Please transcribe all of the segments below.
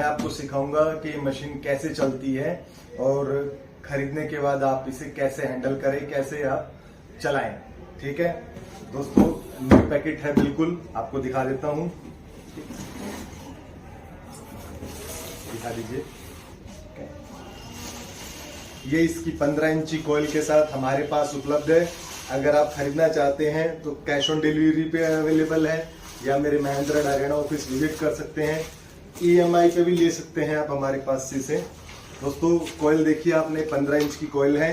मैं आपको सिखाऊंगा कि मशीन कैसे चलती है और खरीदने के बाद आप इसे कैसे हैंडल करें, कैसे आप चलाएं। ठीक है दोस्तों, न्यू पैकेट है, बिल्कुल आपको दिखा देता हूं। दिखा दीजिए। ये इसकी 15 इंची कॉइल के साथ हमारे पास उपलब्ध है। अगर आप खरीदना चाहते हैं तो कैश ऑन डिलीवरी पे अवेलेबल है, या मेरे महिंद्रा डायरेक्ट ऑफिस विजिट कर सकते हैं। EMI पे भी ले सकते हैं आप हमारे पास से इसे। दोस्तों कॉइल देखिए आपने, 15 इंच की कॉइल है।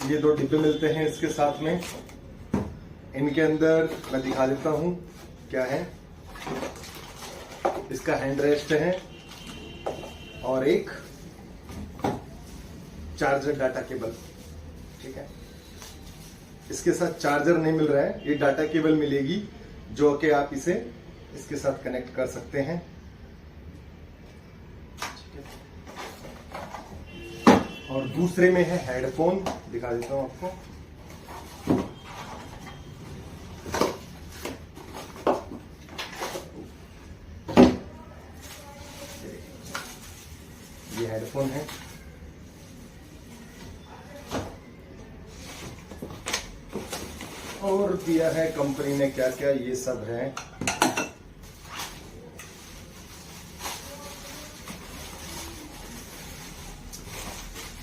ये 2 डिब्बे मिलते हैं इसके साथ में। इनके अंदर मैं दिखा देता हूं क्या है। इसका हैंड रेस्ट है और एक चार्जर डाटा केबल। ठीक है, इसके साथ चार्जर नहीं मिल रहा है, ये डाटा केबल मिलेगी जो कि आप इसे इसके साथ कनेक्ट कर सकते हैं। और दूसरे में है हेडफोन, दिखा देता हूं आपको। ये हेडफोन है। और दिया है कंपनी ने क्या क्या, ये सब है।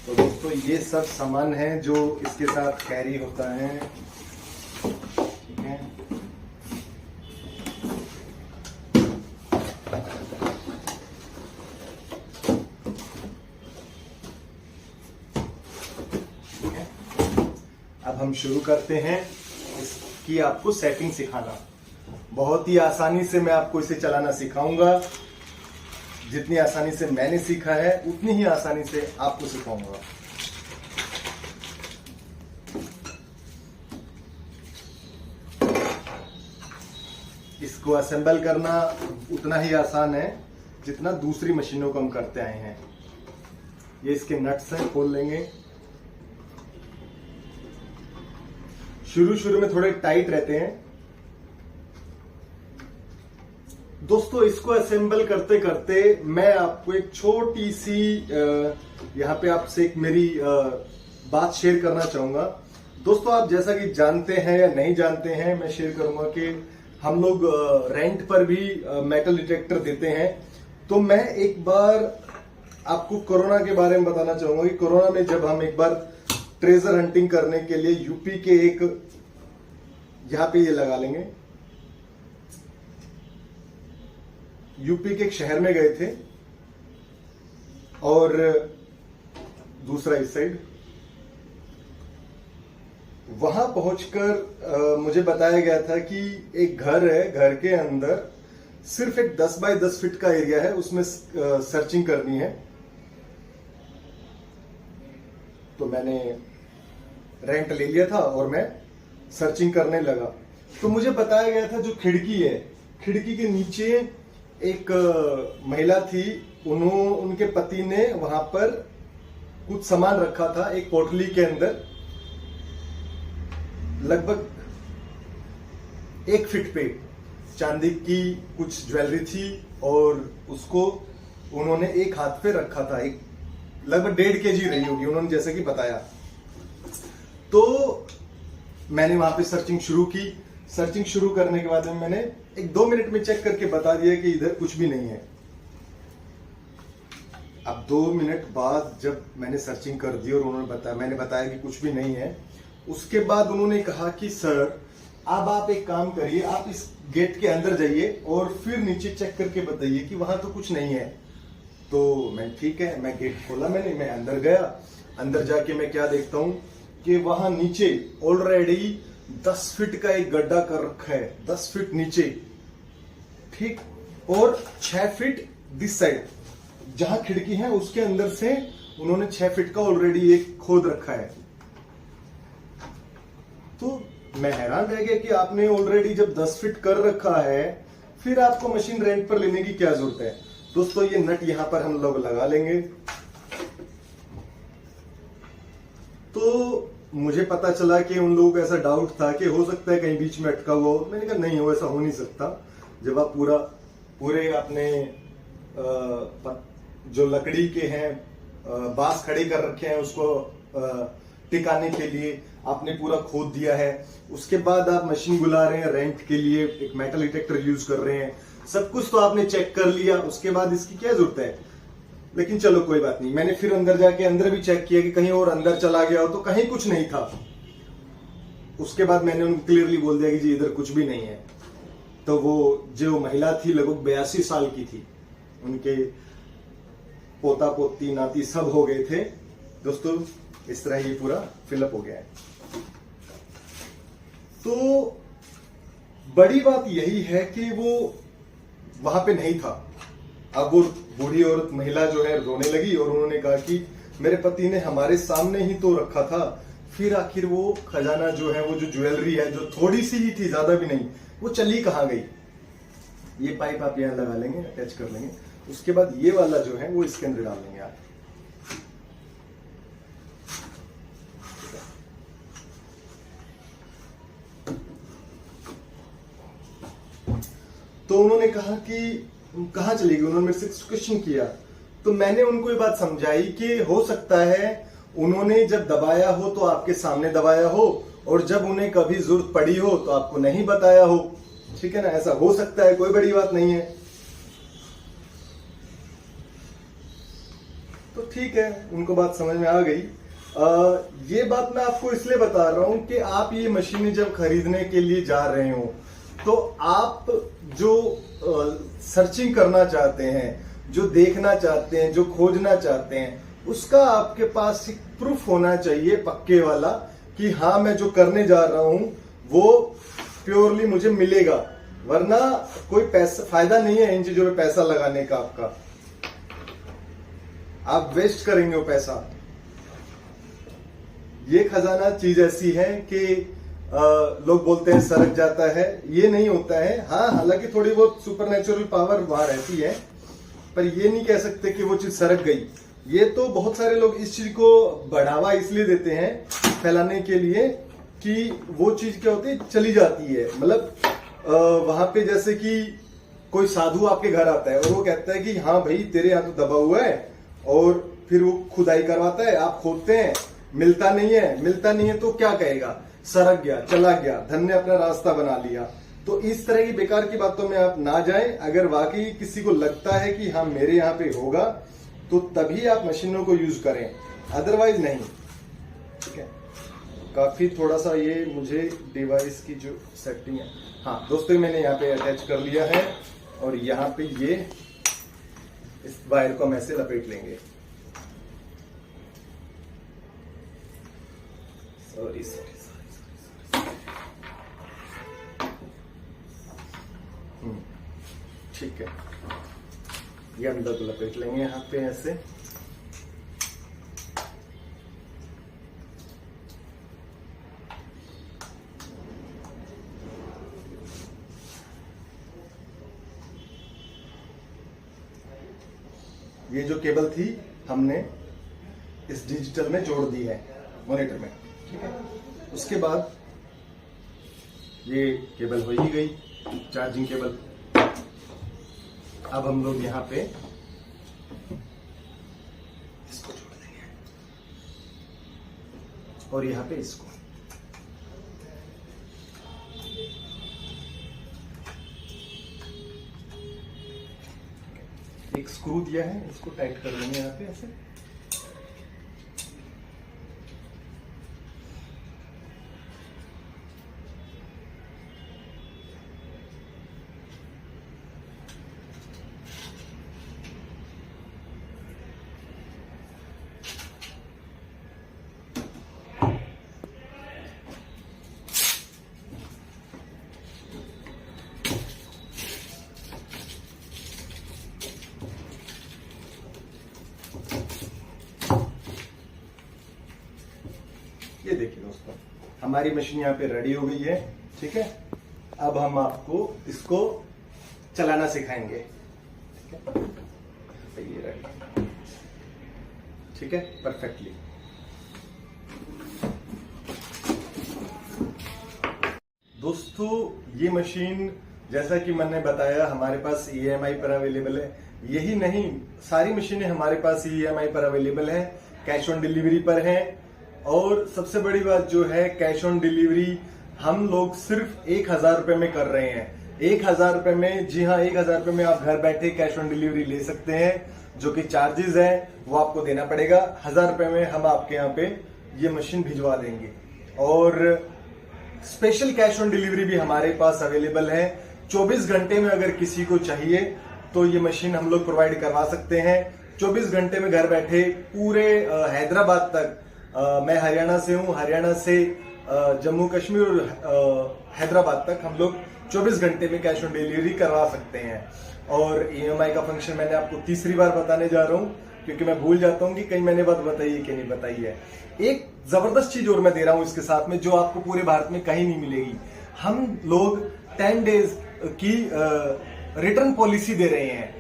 तो दोस्तों ये सब सामान है जो इसके साथ कैरी होता है। ठीक है, अब हम शुरू करते हैं इसकी आपको सेटिंग सिखाना। बहुत ही आसानी से मैं आपको इसे चलाना सिखाऊंगा। जितनी आसानी से मैंने सीखा है उतनी ही आसानी से आपको सिखाऊंगा। इसको असेंबल करना उतना ही आसान है जितना दूसरी मशीनों को हम करते आए हैं। ये इसके नट्स हैं, खोल लेंगे। शुरू में थोड़े टाइट रहते हैं दोस्तों। इसको असेंबल करते करते मैं आपको एक छोटी सी यहाँ पे आपसे एक मेरी बात शेयर करना चाहूंगा। दोस्तों आप जैसा कि जानते हैं या नहीं जानते हैं, मैं शेयर करूंगा कि हम लोग रेंट पर भी मेटल डिटेक्टर देते हैं। तो मैं एक बार आपको कोरोना के बारे में बताना चाहूंगा कि कोरोना में जब हम एक बार ट्रेजर हंटिंग करने के लिए यूपी के एक, यहां पे ये लगा लेंगे, यूपी के एक शहर में गए थे और दूसरा इस साइड। वहां पहुंचकर मुझे बताया गया था कि एक घर है, घर के अंदर सिर्फ एक 10 बाय 10 फीट का एरिया है, उसमें सर्चिंग करनी है। तो मैंने रेंट ले लिया था और मैं सर्चिंग करने लगा। तो मुझे बताया गया था जो खिड़की है, खिड़की के नीचे एक महिला थी, उनके पति ने वहां पर कुछ सामान रखा था एक पोटली के अंदर, लगभग 1 फीट पे चांदी की कुछ ज्वेलरी थी और उसको उन्होंने एक हाथ पे रखा था। एक लगभग 1.5 kg रही होगी उन्होंने जैसे कि बताया। तो मैंने वहां पे सर्चिंग शुरू की। सर्चिंग शुरू करने के बाद में मैंने एक 2 मिनट में चेक करके बता दिया कि इधर कुछ भी नहीं है। अब 2 मिनट बाद जब मैंने सर्चिंग कर दी और मैंने बताया कि कुछ भी नहीं है, उसके बाद उन्होंने कहा कि सर अब आप एक काम करिए, आप इस गेट के अंदर जाइए और फिर नीचे चेक करके बताइए कि वहां तो कुछ नहीं है। तो मैं ठीक है, मैं गेट खोला, मैं अंदर गया। अंदर जाके मैं क्या देखता हूं कि वहां नीचे ऑलरेडी 10 फीट का एक गड्ढा कर रखा है, 10 फीट नीचे, ठीक, और 6 फीट दिस साइड जहां खिड़की है उसके अंदर से उन्होंने 6 फीट का ऑलरेडी एक खोद रखा है। तो मैं हैरान रह गया कि आपने ऑलरेडी जब 10 फीट कर रखा है फिर आपको मशीन रेंट पर लेने की क्या जरूरत है। दोस्तों ये नट यहां पर हम लोग लगा लेंगे। तो मुझे पता चला कि उन लोगों को ऐसा डाउट था कि हो सकता है कहीं बीच में अटका हुआ हो। मैंने कहा नहीं, हो ऐसा हो नहीं सकता। जब आप पूरे अपने जो लकड़ी के हैं बांस खड़े कर रखे हैं उसको टिकाने के लिए आपने पूरा खोद दिया है, उसके बाद आप मशीन बुला रहे हैं रेंट के लिए, एक मेटल डिटेक्टर यूज कर रहे हैं, सब कुछ तो आपने चेक कर लिया, उसके बाद इसकी क्या जरूरत है। लेकिन चलो कोई बात नहीं, मैंने फिर अंदर भी चेक किया कि कहीं और अंदर चला गया हो, तो कहीं कुछ नहीं था। उसके बाद मैंने उनको क्लियरली बोल दिया कि जी इधर कुछ भी नहीं है। तो वो जो महिला थी लगभग 82 साल की थी, उनके पोता पोती नाती सब हो गए थे। दोस्तों इस तरह ये पूरा फिलअप हो गया है। तो बड़ी बात यही है कि वो वहां पे नहीं था। अब वो बूढ़ी औरत महिला जो है रोने लगी और उन्होंने कहा कि मेरे पति ने हमारे सामने ही तो रखा था, फिर आखिर वो खजाना जो है, वो जो ज्वेलरी है जो थोड़ी सी ही थी, ज्यादा भी नहीं, वो चली कहां गई। ये पाइप आप यहां लगा लेंगे, अटैच कर लेंगे, उसके बाद ये वाला जो है वो इसके अंदर डाल देंगे आप। तो उन्होंने कहा कि कहां चली गई, उन्होंने मेरे से क्वेश्चन किया। तो मैंने उनको ये बात समझाई कि हो सकता है उन्होंने जब दबाया हो तो आपके सामने दबाया हो, और जब उन्हें कभी जरूरत पड़ी हो तो आपको नहीं बताया हो। ठीक है ना, ऐसा हो सकता है, कोई बड़ी बात नहीं है। तो ठीक है, उनको बात समझ में आ गई। ये बात मैं आपको इसलिए बता रहा हूं कि आप ये मशीनें जब खरीदने के लिए जा रहे हो तो आप जो सर्चिंग करना चाहते हैं, जो देखना चाहते हैं, जो खोजना चाहते हैं, उसका आपके पास एक प्रूफ होना चाहिए पक्के वाला कि हाँ मैं जो करने जा रहा हूं वो प्योरली मुझे मिलेगा। वरना कोई पैसा फायदा नहीं है इन चीजों पे पैसा लगाने का, आपका आप वेस्ट करेंगे वो पैसा। ये खजाना चीज ऐसी है कि लोग बोलते हैं सरक जाता है, ये नहीं होता है। हाँ, हालांकि थोड़ी बहुत सुपरनेचुरल पावर वहां रहती है, पर ये नहीं कह सकते कि वो चीज सरक गई। ये तो बहुत सारे लोग इस चीज को बढ़ावा इसलिए देते हैं फैलाने के लिए कि वो चीज क्या होती है, चली जाती है। मतलब वहां पे जैसे कि कोई साधु आपके घर आता है और वो कहता है कि हाँ भाई तेरे यहाँ तो दबा हुआ है, और फिर वो खुदाई करवाता है, आप खोदते हैं, मिलता नहीं है तो क्या कहेगा, सरक गया, चला गया, धन ने अपना रास्ता बना लिया। तो इस तरह की बेकार की बातों में आप ना जाएं। अगर वाकई किसी को लगता है कि हाँ मेरे यहाँ पे होगा तो तभी आप मशीनों को यूज करें, अदरवाइज नहीं। ठीक है, काफी थोड़ा सा ये मुझे डिवाइस की जो सेटिंग है, हाँ दोस्तों मैंने यहाँ पे अटैच कर लिया है, और यहाँ पे ये इस वायर को हम ऐसे लपेट लेंगे। सॉरी, ठीक है, ये अंदर को लपेट लेंगे यहाँ पे ऐसे। ये जो केबल थी हमने इस डिजिटल में जोड़ दी है, मॉनिटर में। ठीक है, उसके बाद ये केबल हो ही गई, चार्जिंग केबल। अब हम लोग यहाँ पे इसको जोड़ देंगे और यहाँ पे इसको। एक स्क्रू दिया है, इसको टाइट कर लेंगे यहाँ पे ऐसे। ये देखिए दोस्तों, हमारी मशीन यहाँ पे रेडी हो गई है। ठीक है, अब हम आपको इसको चलाना सिखाएंगे। ठीक है, ये रेडी। ठीक है, परफेक्टली। दोस्तों ये मशीन जैसा कि मैंने बताया हमारे पास EMI पर अवेलेबल है। यही नहीं, सारी मशीनें हमारे पास EMI पर अवेलेबल है, कैश ऑन डिलीवरी पर है। और सबसे बड़ी बात जो है, कैश ऑन डिलीवरी हम लोग सिर्फ 1000 रुपए में कर रहे हैं। 1000 रुपए में, जी हाँ 1000 रुपए में आप घर बैठे कैश ऑन डिलीवरी ले सकते हैं। जो कि चार्जेस है वो आपको देना पड़ेगा। 1000 रुपए में हम आपके यहाँ पे ये मशीन भिजवा देंगे। और स्पेशल कैश ऑन डिलीवरी भी हमारे पास अवेलेबल है। 24 घंटे में अगर किसी को चाहिए तो ये मशीन हम लोग प्रोवाइड करवा सकते हैं। 24 घंटे में घर बैठे पूरे हैदराबाद तक, मैं हरियाणा से हूँ, हरियाणा से जम्मू कश्मीर और हैदराबाद तक हम लोग 24 घंटे में कैश ऑन डिलीवरी करवा सकते हैं। और EMI का फंक्शन मैंने आपको तीसरी बार बताने जा रहा हूँ, क्योंकि मैं भूल जाता हूँ कि कहीं मैंने बात बताई है कि नहीं बताई है। एक जबरदस्त चीज और मैं दे रहा हूँ इसके साथ में, जो आपको पूरे भारत में कहीं नहीं मिलेगी। हम लोग 10 डेज की रिटर्न पॉलिसी दे रहे हैं।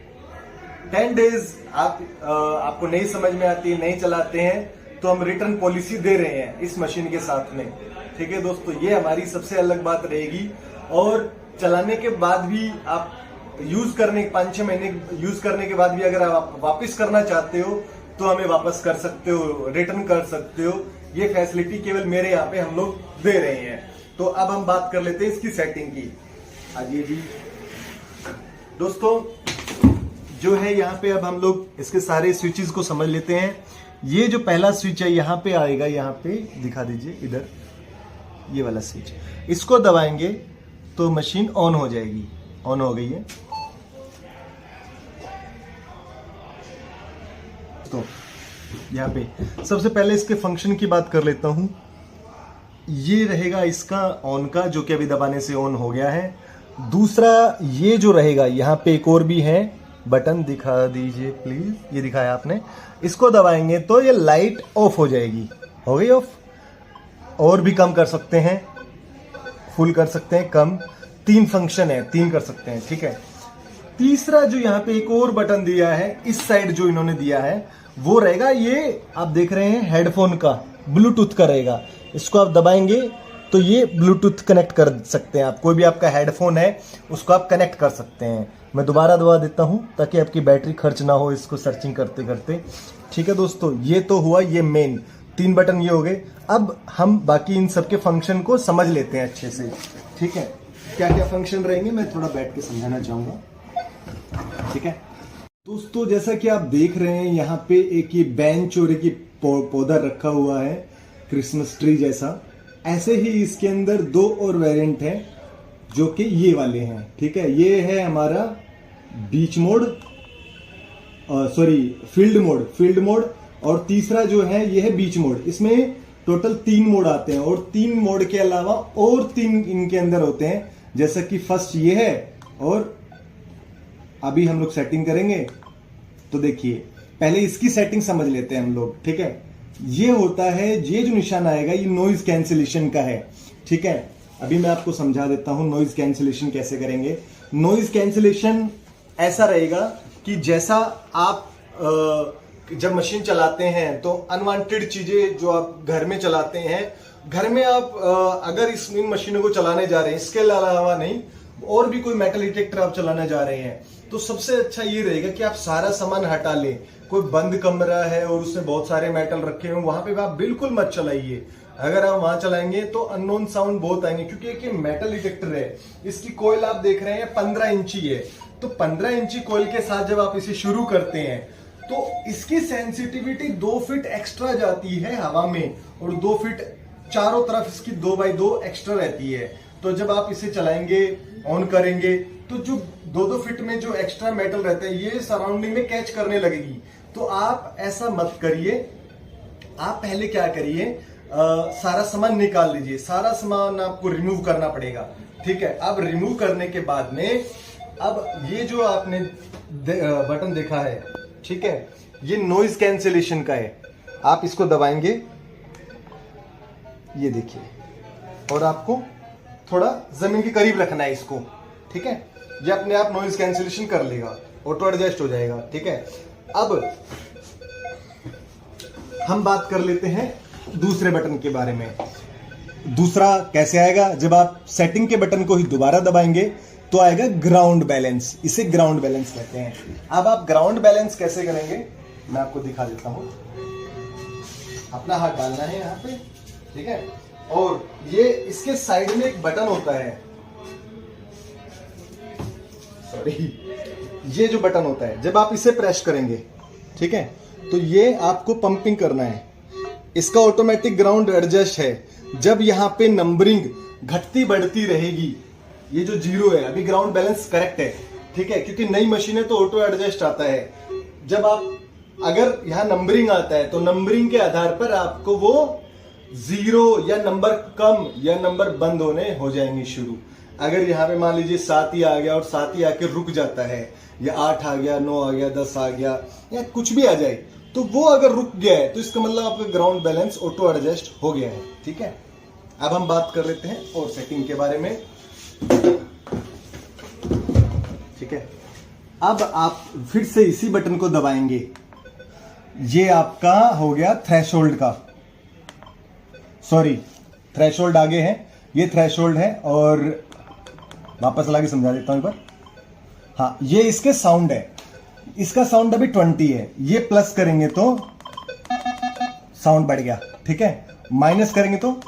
10 डेज आपको नहीं समझ में आती, नहीं चलाते हैं, तो हम रिटर्न पॉलिसी दे रहे हैं इस मशीन के साथ में। ठीक है दोस्तों, ये हमारी सबसे अलग बात रहेगी। और चलाने के बाद भी आप यूज करने 5-6 महीने यूज करने के बाद भी अगर आप वापस करना चाहते हो तो हमें वापस कर सकते हो, रिटर्न कर सकते हो। ये फैसिलिटी केवल मेरे यहाँ पे हम लोग दे रहे हैं। तो अब हम बात कर लेते हैं इसकी सेटिंग की। आइए जी दोस्तों, जो है यहाँ पे अब हम लोग इसके सारे स्विचेस को समझ लेते हैं। ये जो पहला स्विच है यहाँ पे आएगा, यहाँ पे दिखा दीजिए इधर, ये वाला स्विच, इसको दबाएंगे तो मशीन ऑन हो जाएगी। ऑन हो गई है। तो यहाँ पे सबसे पहले इसके फंक्शन की बात कर लेता हूं। ये रहेगा इसका ऑन का, जो कि अभी दबाने से ऑन हो गया है। दूसरा ये जो रहेगा, यहाँ पे एक और भी है बटन, दिखा दीजिए प्लीज, ये दिखाया आपने, इसको दबाएंगे तो ये लाइट ऑफ हो जाएगी। हो गई ऑफ। और भी कम कर सकते हैं, फुल कर सकते हैं, कम, 3 फंक्शन है, 3 कर सकते हैं। ठीक है। तीसरा जो यहाँ पे एक और बटन दिया है, इस साइड जो इन्होंने दिया है वो रहेगा, ये आप देख रहे हैं हेडफोन का, ब्लूटूथ का रहेगा। इसको आप दबाएंगे तो ये ब्लूटूथ कनेक्ट कर सकते हैं आप। कोई भी आपका हेडफोन है उसको आप कनेक्ट कर सकते हैं। मैं दोबारा दबा देता हूं ताकि आपकी बैटरी खर्च ना हो इसको सर्चिंग करते करते। ठीक है दोस्तों, ये तो हुआ ये मेन 3 बटन ये हो गए। अब हम बाकी इन सब के फंक्शन को समझ लेते हैं अच्छे से। ठीक है, क्या क्या फंक्शन रहेंगे मैं थोड़ा बैठ के समझाना चाहूंगा। ठीक है दोस्तों, जैसा कि आप देख रहे हैं यहाँ पे एक ये बेंच और एक पौधा रखा हुआ है, क्रिसमस ट्री जैसा। ऐसे ही इसके अंदर 2 और वेरिएंट हैं जो कि ये वाले हैं। ठीक है, ये है हमारा बीच मोड, सॉरी फील्ड मोड, और तीसरा जो है ये है बीच मोड। इसमें टोटल 3 मोड आते हैं, और 3 मोड के अलावा और 3 इनके अंदर होते हैं। जैसा कि फर्स्ट ये है, और अभी हम लोग सेटिंग करेंगे तो देखिए, पहले इसकी सेटिंग समझ लेते हैं हम लोग। ठीक है, ये होता है, ये जो निशान आएगा ये नॉइज कैंसिलेशन का है। ठीक है, अभी मैं आपको समझा देता हूं नॉइज कैंसिलेशन कैसे करेंगे। नॉइज कैंसिलेशन ऐसा रहेगा कि जैसा आप जब मशीन चलाते हैं तो अनवांटेड चीजें जो आप घर में चलाते हैं, घर में आप अगर इन मशीनों को चलाने जा रहे हैं, इसके अलावा नहीं, और भी कोई मेटल डिटेक्टर आप चलाने जा रहे हैं, तो सबसे अच्छा ये रहेगा कि आप सारा सामान हटा लें। कोई बंद कमरा है और उसमें बहुत सारे मेटल रखे हुए, वहां पे आप बिल्कुल मत चलाइए। अगर आप वहां चलाएंगे तो अननोन साउंड बहुत आएंगे, क्योंकि एक मेटल डिटेक्टर है। इसकी कोयल आप देख रहे हैं 15 इंची है, तो 15 इंची कोयल के साथ जब आप इसे शुरू करते हैं तो इसकी सेंसिटिविटी 2 फीट एक्स्ट्रा जाती है हवा में, और 2 फीट चारों तरफ इसकी 2x2 एक्स्ट्रा रहती है। तो जब आप इसे चलाएंगे, ऑन करेंगे, तो जो 2-2 फीट में जो एक्स्ट्रा मेटल रहते हैं ये सराउंडिंग में कैच करने लगेगी। तो आप ऐसा मत करिए। आप पहले क्या करिए, सारा सामान निकाल लीजिए। सारा सामान आपको रिमूव करना पड़ेगा। ठीक है, अब रिमूव करने के बाद में अब ये जो आपने बटन देखा है, ठीक है, ये नॉइज कैंसिलेशन का है। आप इसको दबाएंगे, ये देखिए, और आपको थोड़ा जमीन के करीब रखना है इसको। ठीक है, ये अपने आप नॉइज कैंसिलेशन कर लेगा, ऑटो एडजस्ट हो जाएगा। ठीक है, अब हम बात कर लेते हैं दूसरे बटन के बारे में। दूसरा कैसे आएगा, जब आप सेटिंग के बटन को ही दोबारा दबाएंगे तो आएगा ग्राउंड बैलेंस, इसे ग्राउंड बैलेंस कहते हैं। अब आप ग्राउंड बैलेंस कैसे करेंगे मैं आपको दिखा देता हूं। अपना हाथ डालना है यहाँ पे, ठीक है, और ये इसके साइड में एक बटन होता है, सॉरी, ये जो बटन होता है जब आप इसे प्रेस करेंगे, ठीक है, तो ये आपको पंपिंग करना है। इसका ऑटोमेटिक ग्राउंड एडजस्ट है। जब यहाँ पे नंबरिंग घटती बढ़ती रहेगी, ये जो 0 है, अभी ग्राउंड बैलेंस करेक्ट है, ठीक है, क्योंकि नई मशीन है तो ऑटो एडजस्ट आता है। जब आप अगर यहाँ नंबरिंग आता है तो नंबरिंग के आधार पर आपको वो 0 या नंबर कम या नंबर बंद होने हो जाएंगे शुरू। अगर यहाँ पे मान लीजिए 7 ही आ गया और 7 ही आके रुक जाता है, या 8 आ गया, 9 आ गया, 10 आ गया, या कुछ भी आ जाए, तो वो अगर रुक गया है तो इसका मतलब आपका ग्राउंड बैलेंस ऑटो एडजस्ट हो गया है, ठीक है। अब हम बात कर लेते हैं और सेटिंग के बारे में, ठीक है। अब आप फिर से इसी बटन को दबाएंगे, ये आपका हो गया थ्रेशोल्ड का, सॉरी थ्रेशोल्ड आगे है, ये थ्रेशोल्ड है, और वापस ला के समझा देता हूं एक बार। हाँ, ये इसके साउंड है, इसका साउंड अभी 20 है, ये प्लस करेंगे तो साउंड बढ़ गया, ठीक है, माइनस करेंगे तो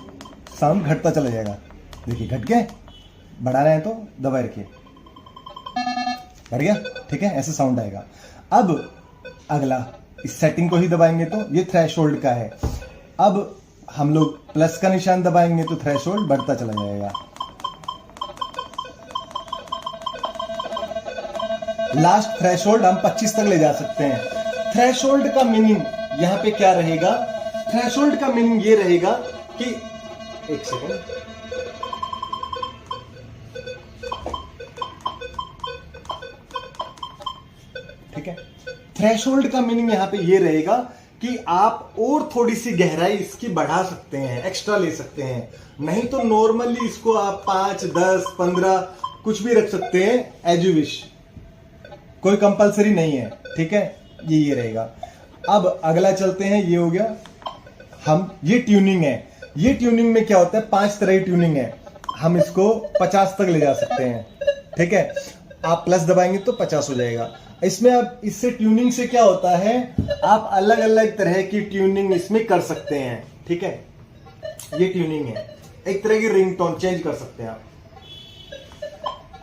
साउंड घटता चला जाएगा। देखिए घट गया, बढ़ाना है तो दबाए रखिए, बढ़ गया, ठीक है, ऐसे साउंड आएगा। अब अगला इस सेटिंग को ही दबाएंगे तो ये थ्रेशोल्ड का है। अब हम लोग प्लस का निशान दबाएंगे तो थ्रेशोल्ड बढ़ता चला जाएगा। लास्ट थ्रेशोल्ड हम 25 तक ले जा सकते हैं। थ्रेशोल्ड का मीनिंग यहां पे क्या रहेगा, थ्रेशोल्ड का मीनिंग ये रहेगा कि, एक सेकेंड, ठीक है, थ्रेशोल्ड का मीनिंग यहां पे ये रहेगा कि आप और थोड़ी सी गहराई इसकी बढ़ा सकते हैं, एक्स्ट्रा ले सकते हैं। नहीं तो नॉर्मली इसको आप 5, 10, 15 कुछ भी रख सकते हैं, एज यू विश, कोई कंपलसरी नहीं है, ठीक है, ये रहेगा। अब अगला चलते हैं, ये हो गया हम, ये ट्यूनिंग है। ये ट्यूनिंग में क्या होता है, 5 तरह की ट्यूनिंग है, हम इसको 50 तक ले जा सकते हैं, ठीक है। आप प्लस दबाएंगे तो 50 हो जाएगा। इसमें अब इससे ट्यूनिंग से क्या होता है, आप अलग अलग तरह की ट्यूनिंग इसमें कर सकते हैं, ठीक है। ये ट्यूनिंग है, एक तरह की रिंगटोन चेंज कर सकते हैं आप।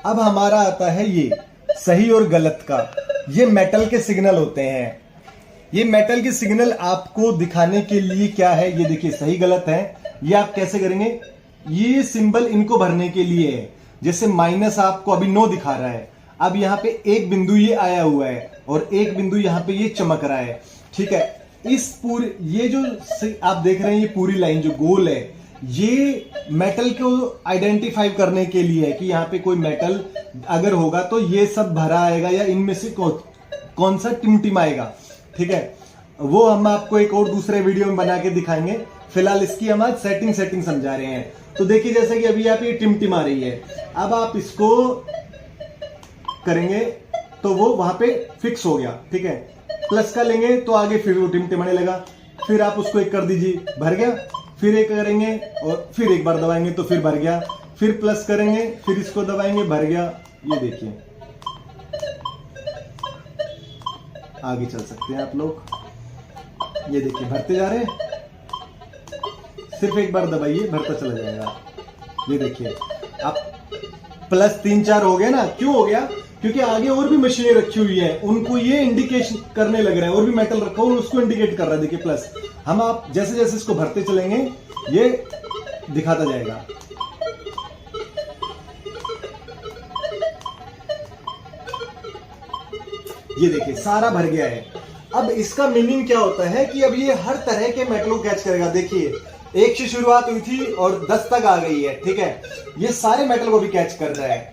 अब हमारा आता है ये सही और गलत का। ये मेटल के सिग्नल होते हैं। ये मेटल के सिग्नल आपको दिखाने के लिए क्या है, ये देखिए सही गलत है। ये आप कैसे करेंगे, ये सिंबल इनको भरने के लिए है। जैसे माइनस आपको अभी 9 दिखा रहा है, अब यहाँ पे एक बिंदु ये आया हुआ है और एक बिंदु यहाँ पे ये चमक रहा है, ठीक है। इस पूरे, ये जो आप देख रहे हैं, ये पूरी लाइन जो गोल है, ये मेटल को आइडेंटिफाई करने के लिए है कि यहाँ पे कोई मेटल अगर होगा तो ये सब भरा आएगा या इनमें से कौन सा टिमटिमाएगा, ठीक है। वो हम आपको एक और दूसरे वीडियो में बना के दिखाएंगे। फिलहाल इसकी हम आज सेटिंग समझा रहे हैं। तो देखिए जैसे कि अभी यहाँ पे टिमटिमा रही है, अब आप इसको करेंगे तो वो वहां पे फिक्स हो गया, ठीक है। प्लस का लेंगे तो आगे फिर वो टिमटिमाने लगा, फिर आप उसको एक कर दीजिए, भर गया, फिर एक करेंगे और फिर एक बार दबाएंगे तो फिर भर गया, फिर प्लस करेंगे, फिर इसको दबाएंगे, भर गया। ये देखिए, आगे चल सकते हैं आप लोग, ये देखिए भरते जा रहे हैं, सिर्फ एक बार दबाइए, भरता चला जाएगा। ये देखिए आप प्लस 3, 4 हो गया ना, क्यों हो गया, क्योंकि आगे और भी मशीनें रखी हुई है, उनको ये इंडिकेशन करने लग रहा है, और भी मेटल रखा हुआ उसको इंडिकेट कर रहा है। देखिए प्लस, हम आप जैसे जैसे इसको भरते चलेंगे ये दिखाता जाएगा। ये देखिए सारा भर गया है। अब इसका मीनिंग क्या होता है कि अब ये हर तरह के मेटल को कैच करेगा। देखिए 1 से शुरुआत हुई थी और 10 तक आ गई है, ठीक है, ये सारे मेटल को भी कैच कर रहा है।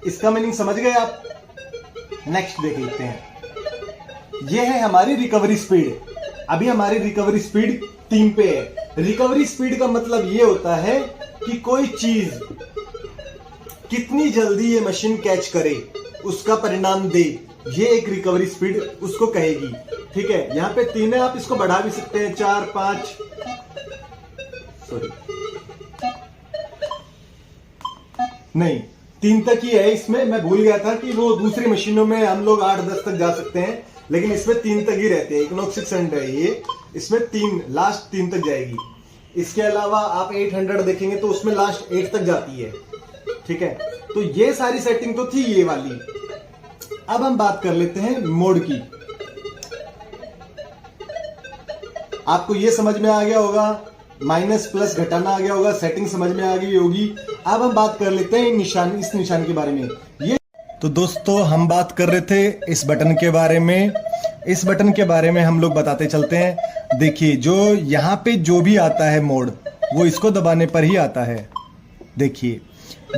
इसका मीनिंग समझ गए आप। नेक्स्ट देख लेते हैं, ये है हमारी रिकवरी स्पीड। अभी हमारी रिकवरी स्पीड 3 पे है। रिकवरी स्पीड का मतलब ये होता है कि कोई चीज कितनी जल्दी ये मशीन कैच करे, उसका परिणाम दे, ये एक रिकवरी स्पीड उसको कहेगी, ठीक है। यहां पे 3 है, आप इसको बढ़ा भी सकते हैं, 4, 5, सॉरी नहीं, 3 तक ही है इसमें। मैं भूल गया था कि वो दूसरी मशीनों में हम लोग 8-10 तक जा सकते हैं, लेकिन इसमें 3 तक ही रहते हैं। इक्विनॉक्स 600 है ये, इसमें 3 लास्ट 3 तक जाएगी। इसके अलावा आप 800 देखेंगे तो उसमें लास्ट 8 तक जाती है। ठीक है, तो ये सारी सेटिंग तो थी ये वाली। अब हम बात कर लेते हैं मोड की। आपको ये समझ में आ गया होगा, माइनस प्लस घटाना आ गया होगा, सेटिंग समझ में आ गई होगी। अब हम बात कर लेते हैं इस निशान के बारे में। ये तो दोस्तों हम बात कर रहे थे इस बटन के बारे में। इस बटन के बारे में हम लोग बताते चलते हैं। देखिए, जो यहाँ पे जो भी आता है मोड, वो इसको दबाने पर ही आता है। देखिए,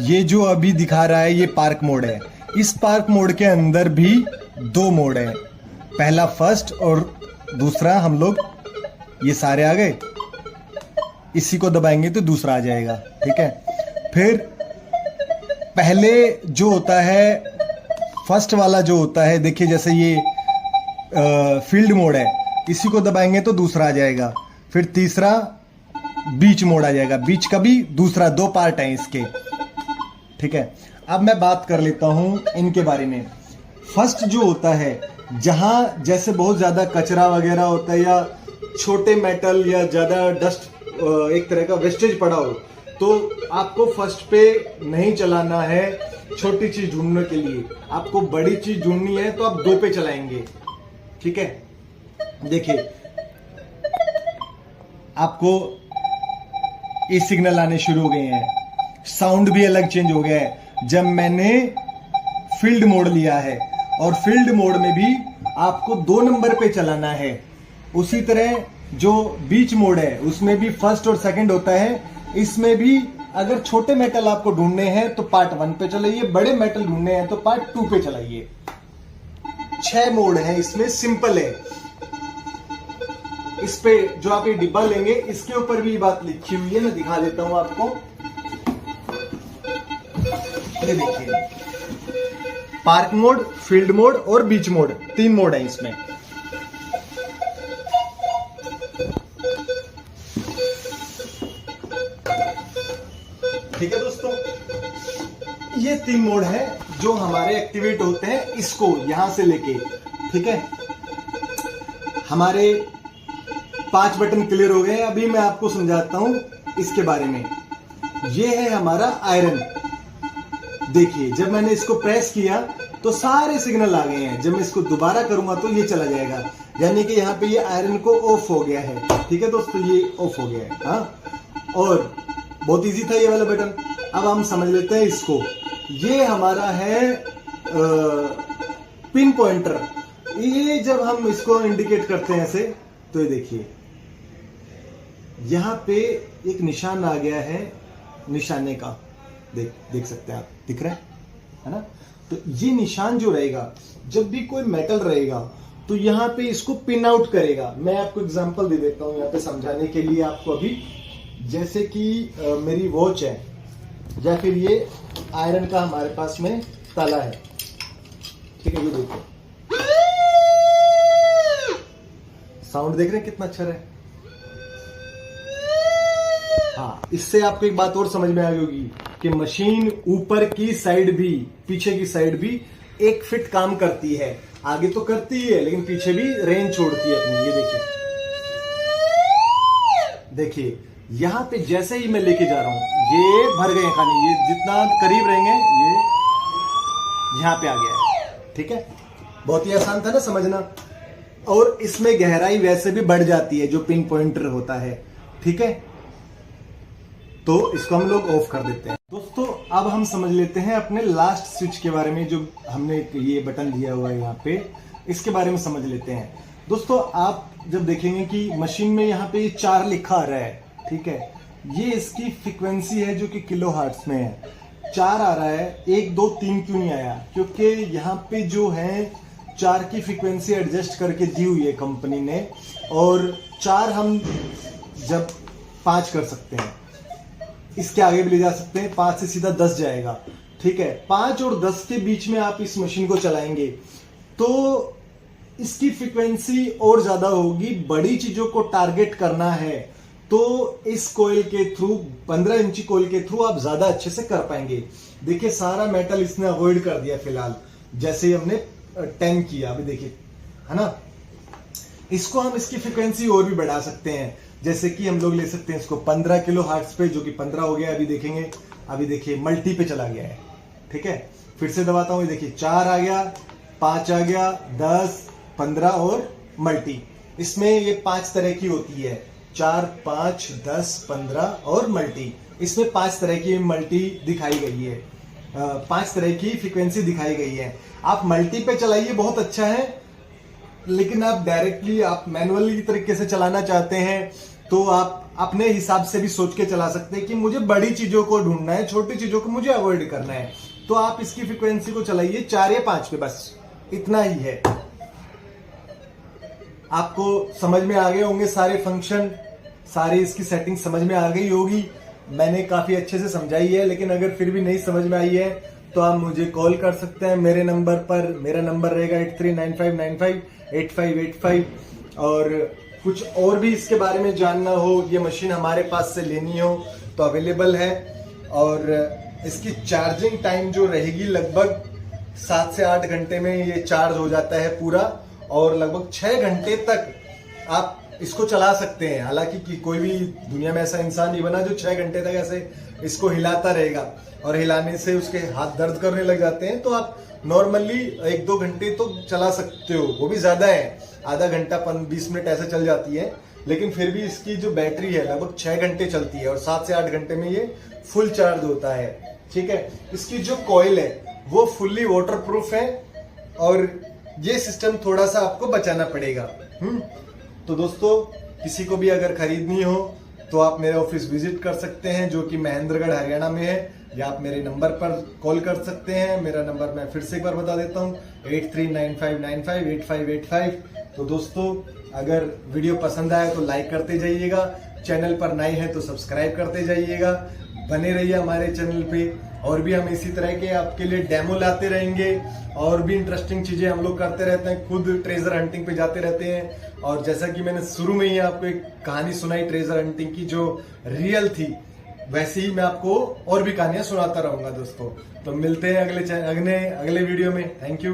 ये जो अभी दिखा रहा है ये पार्क मोड है। इस पार्क मोड के अंदर भी 2 मोड है, पहला फर्स्ट और दूसरा हम लोग ये सारे आ गए, इसी को दबाएंगे तो दूसरा आ जाएगा। ठीक है, फिर पहले जो होता है फर्स्ट वाला जो होता है, देखिए जैसे ये फील्ड मोड है, इसी को दबाएंगे तो दूसरा आ जाएगा। फिर तीसरा बीच मोड आ जाएगा, बीच का भी दूसरा, 2 पार्ट हैं इसके। ठीक है, अब मैं बात कर लेता हूं इनके बारे में। फर्स्ट जो होता है, जहां जैसे बहुत ज्यादा कचरा वगैरह होता है या छोटे मेटल या ज्यादा डस्ट, एक तरह का वेस्टेज पड़ा हो, तो आपको फर्स्ट पे नहीं चलाना है छोटी चीज ढूंढने के लिए। आपको बड़ी चीज ढूंढनी है तो आप 2 पे चलाएंगे। ठीक है, देखिए आपको ये सिग्नल आने शुरू हो गए हैं, साउंड भी अलग चेंज हो गया है जब मैंने फील्ड मोड लिया है। और फील्ड मोड में भी आपको 2 नंबर पे चलाना है। उसी तरह जो बीच मोड है उसमें भी फर्स्ट और सेकंड होता है। इसमें भी अगर छोटे मेटल आपको ढूंढने हैं तो पार्ट 1 पे चलाइए, बड़े मेटल ढूंढने हैं तो पार्ट 2 पे चलाइए। 6 मोड है इसमें, सिंपल है। इस पे जो आप ये डिब्बा लेंगे इसके ऊपर भी बात लिखी हुई है, मैं दिखा देता हूं आपको। ये देखिए, पार्क मोड, फील्ड मोड और बीच मोड, 3 मोड है इसमें। ठीक है दोस्तों, ये 3 मोड है जो हमारे एक्टिवेट होते हैं इसको यहां से लेके। ठीक है, हमारे 5 बटन क्लियर हो गए। अभी मैं आपको समझाता हूं इसके बारे में। ये है हमारा आयरन। देखिए, जब मैंने इसको प्रेस किया तो सारे सिग्नल आ गए हैं। जब मैं इसको दोबारा करूंगा तो ये चला जाएगा, यानी कि यहाँ पे ये आयरन को ऑफ हो गया है। ठीक है दोस्तों, ये ऑफ हो गया है। हाँ, और बहुत इजी था ये वाला बटन। अब हम समझ लेते हैं इसको। ये हमारा है पिन पॉइंटर। ये जब हम इसको इंडिकेट करते हैं ऐसे, तो ये देखिए यहां पे एक निशान आ गया है, निशाने का। देख सकते हैं आप, दिख रहा है ना। तो ये निशान जो रहेगा, जब भी कोई मेटल रहेगा तो यहां पे इसको पिन आउट करेगा। मैं आपको एग्जांपल दे देता हूं यहां पे समझाने के लिए आपको। अभी जैसे कि मेरी वॉच है या फिर ये आयरन का हमारे पास में ताला है। ठीक है, ये देखो साउंड देख रहे हैं कितना अच्छा है। हाँ, इससे आपको एक बात और समझ में आ गई होगी कि मशीन ऊपर की साइड भी, पीछे की साइड भी 1 फीट काम करती है। आगे तो करती ही है, लेकिन पीछे भी रेंज छोड़ती है अपनी। ये देखिए यहां पे जैसे ही मैं लेके जा रहा हूं, ये भर गए खाली। ये जितना करीब रहेंगे ये यहां पे आ गया है। ठीक है, बहुत ही आसान था ना समझना। और इसमें गहराई वैसे भी बढ़ जाती है जो पिन पॉइंटर होता है। ठीक है, तो इसको हम लोग ऑफ कर देते हैं। दोस्तों अब हम समझ लेते हैं अपने लास्ट स्विच के बारे में, जो हमने ये बटन दिया हुआ है यहाँ पे, इसके बारे में समझ लेते हैं। दोस्तों आप जब देखेंगे कि मशीन में यहाँ पे 4 लिखा आ रहा है, ठीक है, ये इसकी फ्रीक्वेंसी है जो कि किलो हर्ट्ज में है। 4 आ रहा है, 1 2 3 क्यों नहीं आया? क्योंकि यहाँ पे जो है 4 की फ्रीक्वेंसी एडजस्ट करके दी हुई है कंपनी ने, और 4 हम जब 5 कर सकते हैं, इसके आगे भी ले जा सकते हैं। 5 से सीधा 10 जाएगा। ठीक है, 5 और 10 के बीच में आप इस मशीन को चलाएंगे तो इसकी फ्रीक्वेंसी और ज्यादा होगी। बड़ी चीजों को टारगेट करना है तो इस कोयल के थ्रू 15 इंची कोयल के थ्रू आप ज्यादा अच्छे से कर पाएंगे। देखिए सारा मेटल इसने अवॉइड कर दिया फिलहाल, जैसे ही हमने 10 किया। अभी देखिए, है ना। इसको हम इसकी फ्रिक्वेंसी और भी बढ़ा सकते हैं, जैसे कि हम लोग ले सकते हैं इसको 15 किलो हर्ट्ज पे, जो कि 15 हो गया। अभी देखेंगे, अभी देखिए मल्टी पे चला गया है। ठीक है, फिर से दबाता हूं, देखिए 4 आ गया, 5 आ गया, 10, 15 और मल्टी। इसमें ये 5 तरह की होती है, 4, 5, 10, 15 और मल्टी। इसमें 5 तरह की मल्टी दिखाई गई है, 5 तरह की फ्रीक्वेंसी दिखाई गई है। आप मल्टी पे चलाइए, बहुत अच्छा है। लेकिन आप डायरेक्टली आप मैनुअली तरीके से चलाना चाहते हैं तो आप अपने हिसाब से भी सोच के चला सकते हैं कि मुझे बड़ी चीजों को ढूंढना है, छोटी चीजों को मुझे अवॉइड करना है। तो आप इसकी फ्रीक्वेंसी को चलाइए 4 या 5 पे, बस इतना ही है। आपको समझ में आ गए होंगे सारे फंक्शन, सारी इसकी सेटिंग समझ में आ गई होगी। मैंने काफी अच्छे से समझाई है, लेकिन अगर फिर भी नहीं समझ में आई है तो आप मुझे कॉल कर सकते हैं मेरे नंबर पर। मेरा नंबर रहेगा 8395958585। और कुछ और भी इसके बारे में जानना हो, ये मशीन हमारे पास से लेनी हो तो अवेलेबल है। और इसकी चार्जिंग टाइम जो रहेगी, लगभग 7 से 8 घंटे में ये चार्ज हो जाता है पूरा, और लगभग 6 घंटे तक आप इसको चला सकते हैं। हालांकि कि कोई भी दुनिया में ऐसा इंसान नहीं बना जो 6 घंटे तक ऐसे इसको हिलाता रहेगा, और हिलाने से उसके हाथ दर्द करने लग जाते हैं। तो आप नॉर्मली 1-2 घंटे तो चला सकते हो, वो भी ज्यादा है, आधा घंटा 20 मिनट ऐसे चल जाती है। लेकिन फिर भी इसकी जो बैटरी है लगभग 6 घंटे चलती है, और 7 से 8 घंटे में ये फुल चार्ज होता है। ठीक है, इसकी जो कॉइल है वो फुल्ली वाटर प्रूफ है, और ये सिस्टम थोड़ा सा आपको बचाना पड़ेगा। तो दोस्तों, किसी को भी अगर खरीदनी हो तो आप मेरे ऑफिस विजिट कर सकते हैं, जो कि महेंद्रगढ़ हरियाणा में है, या आप मेरे नंबर पर कॉल कर सकते हैं। मेरा नंबर मैं फिर से एक बार बता देता हूँ, 8395958585। तो दोस्तों, अगर वीडियो पसंद आया तो लाइक करते जाइएगा, चैनल पर नए हैं तो सब्सक्राइब करते जाइएगा, बने रहिए हमारे चैनल पे। और भी हम इसी तरह के आपके लिए डेमो लाते रहेंगे, और भी इंटरेस्टिंग चीजें हम लोग करते रहते हैं, खुद ट्रेजर हंटिंग पे जाते रहते हैं। और जैसा कि मैंने शुरू में ही आपको एक कहानी सुनाई ट्रेजर हंटिंग की जो रियल थी, वैसे ही मैं आपको और भी कहानियां सुनाता रहूंगा दोस्तों। तो मिलते हैं अगले वीडियो में। Thank you.